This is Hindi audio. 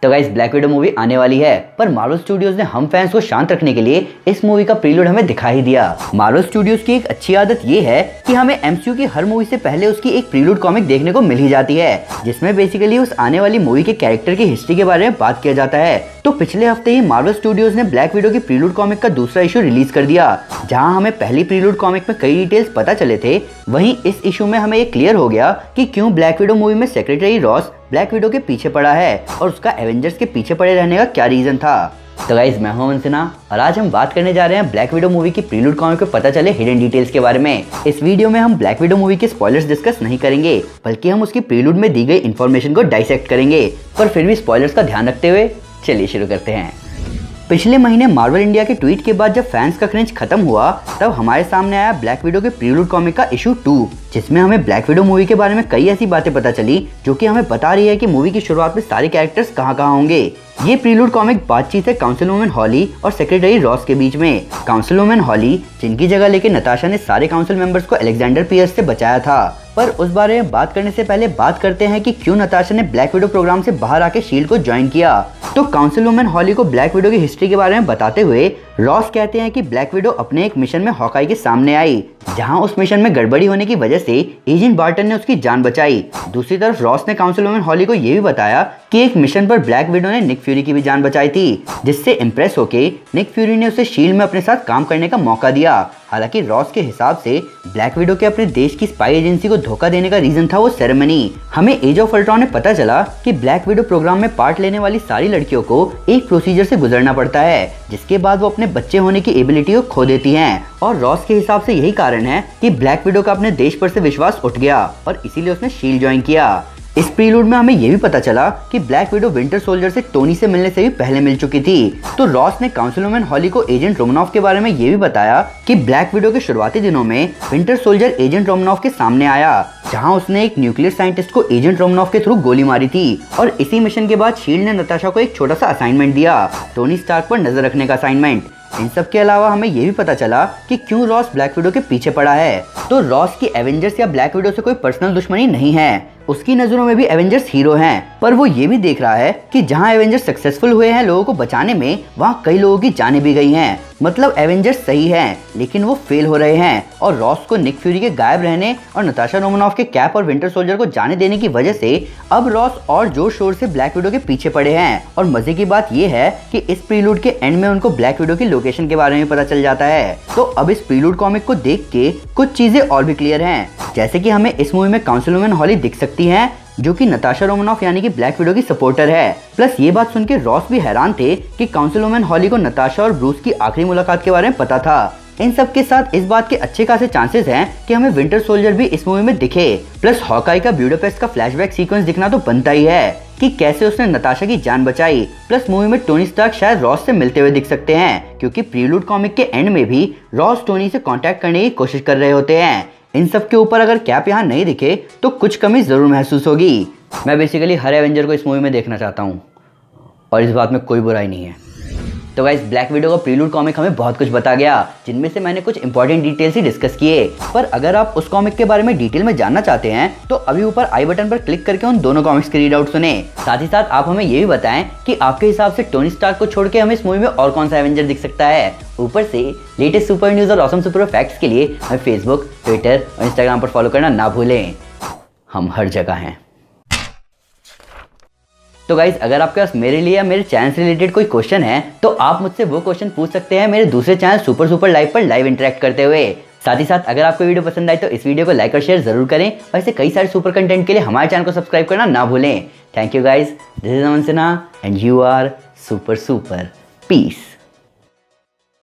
तो गाइस ब्लैक विडो मूवी आने वाली है, पर मार्वल स्टूडियोज ने हम फैंस को शांत रखने के लिए इस मूवी का प्रीलूड हमें दिखा ही दिया। मार्वल स्टूडियोज की एक अच्छी आदत ये है कि हमें एमसीयू की हर मूवी से पहले उसकी एक प्रीलूड कॉमिक देखने को मिल ही जाती है, जिसमें बेसिकली उस आने वाली मूवी के कैरेक्टर की हिस्ट्री के बारे में बात किया जाता है। तो पिछले हफ्ते ही मार्वल स्टूडियोज ने ब्लैक विडो की प्रीलूड कॉमिक का दूसरा इशू रिलीज कर दिया, जहां हमें पहली प्रीलूड कॉमिक में कई डिटेल्स पता चले थे। वहीं इस इशू में हमें ये क्लियर हो गया कि क्यों ब्लैक विडो मूवी में सेक्रेटरी रॉस ब्लैक विडो के पीछे पड़ा है और उसका एवेंजर्स के पीछे पड़े रहने का क्या रीजन था। तो गाइस मैं हूं अमन सिन्हा और आज हम बात करने जा रहे हैं ब्लैक विडो मूवी की प्रीलूड कॉमिक में पता चले हिडन डिटेल्स के बारे में। इस वीडियो में हम ब्लैक विडो मूवी के स्पॉयलर्स डिस्कस नहीं करेंगे, बल्कि हम उसकी प्रीलूड में दी गई इन्फॉर्मेशन को डाइसेक्ट करेंगे, पर फिर भी स्पॉयलर्स का ध्यान रखते हुए चलिए शुरू करते हैं। पिछले महीने मार्वल इंडिया के ट्वीट के बाद जब फैंस का क्रेंज खत्म हुआ, तब हमारे सामने आया ब्लैक विडो के प्रीलूड कॉमिक का इशू 2, जिसमें हमें ब्लैक विडो मूवी के बारे में कई ऐसी बातें पता चली जो कि हमें बता रही है कि मूवी की शुरुआत में सारे कैरेक्टर्स कहाँ होंगे। ये प्रीलूड कॉमिक बातचीत है काउंसिल वुमेन हॉली और सेक्रेटरी रॉस के बीच में। काउंसिल वुमेन हॉली, जिनकी जगह लेके नताशा ने सारे काउंसिल मेंबर्स को अलेक्जेंडर पियर्स से बचाया था। पर उस बारे में बात करने से पहले बात करते हैं कि क्यों नताशा ने ब्लैक विडो प्रोग्राम से बाहर आके शील्ड को ज्वाइन किया। तो काउंसिल वुमेन हॉली को ब्लैक विडो की हिस्ट्री के बारे में बताते हुए रॉस कहते हैं कि ब्लैक विडो अपने एक मिशन में हॉकाई के सामने आई, जहां उस मिशन में गड़बड़ी होने की वजह से एजेंट बार्टन ने उसकी जान बचाई। दूसरी तरफ रॉस ने काउंसिल वुमेन हॉली को यह भी बताया कि एक मिशन पर ब्लैक विडो ने निक फ्यूरी की भी जान बचाई थी, जिससे इम्प्रेस होके निक फ्यूरी ने उसे शील्ड में अपने साथ काम करने का मौका दिया। हालांकि रॉस के हिसाब से ब्लैक विडो के अपने देश की स्पाई एजेंसी को धोखा देने का रीजन था वो सेरेमनी। हमें एज ऑफ अल्ट्रॉन में पता चला कि ब्लैक विडो प्रोग्राम में पार्ट लेने वाली सारी लड़कियों को एक प्रोसीजर से गुजरना पड़ता है, जिसके बाद वो अपने बच्चे होने की एबिलिटी को खो देती हैं। और रॉस के हिसाब से यही कारण है कि ब्लैक विडो का अपने देश पर से विश्वास उठ गया और इसीलिए उसने शील्ड ज्वाइन किया। इस प्रीलूड में हमें यह भी पता चला कि ब्लैक विडो विंटर सोल्जर से टोनी से मिलने से भी पहले मिल चुकी थी। तो रॉस ने काउंसिल वुमेन हॉली को एजेंट रोमनॉफ के बारे में यह भी बताया कि ब्लैक विडो के शुरुआती दिनों में विंटर सोल्जर एजेंट रोमनॉफ के सामने आया, जहां उसने एक न्यूक्लियर साइंटिस्ट को एजेंट रोमनॉफ के थ्रू गोली मारी थी। और इसी मिशन के बाद शील्ड ने नताशा को एक छोटा सा असाइनमेंट दिया, टोनी स्टार्क पर नजर रखने का असाइनमेंट। इन सब के अलावा हमें यह भी पता चला कि क्यों रॉस ब्लैक विडो के पीछे पड़ा है। तो रॉस की एवेंजर्स या ब्लैक विडो से कोई पर्सनल दुश्मनी नहीं है, उसकी नजरों में भी एवेंजर्स हीरो हैं, पर वो ये भी देख रहा है कि जहां एवेंजर्स सक्सेसफुल हुए हैं लोगों को बचाने में, वहां कई लोगों की जानें भी गई हैं। मतलब एवेंजर्स सही हैं, लेकिन वो फेल हो रहे हैं। और रॉस को निक फ्यूरी के गायब रहने और नताशा रोमनॉफ के कैप और विंटर सोल्जर को जाने देने की वजह से अब रॉस और जोर शोर से ब्लैक विडो के पीछे पड़े हैं। और मजे की बात यह है कि इस प्रीलूड के एंड में उनको ब्लैक विडो की लोकेशन के बारे में पता चल जाता है। तो अब इस प्रीलूड कॉमिक को देख के कुछ चीजें और भी क्लियर हैं, जैसे कि हमें इस मूवी में काउंसिल वुमेन हॉली दिख सकती हैं, जो कि नताशा रोमनॉफ यानी कि ब्लैक विडो की सपोर्टर है। प्लस ये बात सुन के रॉस भी हैरान थे कि काउंसिल वुमेन हॉली को नताशा और ब्रूस की आखिरी मुलाकात के बारे में पता था। इन सब के साथ इस बात के अच्छे खासे चांसेस हैं कि हमें विंटर सोल्जर भी इस मूवी में दिखे। प्लस हॉकाई का ब्यूडापेस्ट का फ्लैशबैक सीक्वेंस दिखना तो बनता ही है कि कैसे उसने नताशा की जान बचाई। प्लस मूवी में टोनी स्टार्क शायद रॉस से मिलते हुए दिख सकते हैं, क्योंकि प्रीलूड कॉमिक के एंड में भी रॉस टोनी से कांटेक्ट करने की कोशिश कर रहे होते हैं। इन सब के ऊपर अगर कैप यहाँ नहीं दिखे तो कुछ कमी जरूर महसूस होगी। मैं बेसिकली हर एवेंजर को इस मूवी में देखना चाहता हूँ और इस बात में कोई बुराई नहीं है। तो गाइस ब्लैक विडो का प्रीलूड कॉमिक हमें बहुत कुछ बता गया, जिनमें से मैंने कुछ इंपॉर्टेंट डिटेल्स ही डिस्कस किए। पर अगर आप उस कॉमिक के बारे में डिटेल में जानना चाहते हैं तो अभी ऊपर आई बटन पर क्लिक करके उन दोनों कॉमिक्स के रीड आउट सुने। साथ ही साथ आप हमें ये भी बताएं कि आपके हिसाब से टोनी स्टार्क को छोड़ के हमें इस मूवी में और कौन सा एवेंजर दिख सकता है। ऊपर से लेटेस्ट सुपर न्यूज और ऑसम सुपर फैक्ट्स के लिए हमें फेसबुक, ट्विटर और इंस्टाग्राम पर फॉलो करना ना भूलें। हम हर जगह हैं। तो गाइज अगर आपके पास मेरे लिए या मेरे चैनल से रिलेटेड कोई क्वेश्चन है तो आप मुझसे वो क्वेश्चन पूछ सकते हैं मेरे दूसरे चैनल सुपर लाइव पर लाइव इंटरेक्ट करते हुए। साथ ही साथ अगर आपको वीडियो पसंद आए तो इस वीडियो को लाइक और शेयर जरूर करें और ऐसे कई सारे सुपर कंटेंट के लिए हमारे चैनल को सब्सक्राइब करना ना भूलें। Thank you guys, this is Aman Sinha and you are super. Piece.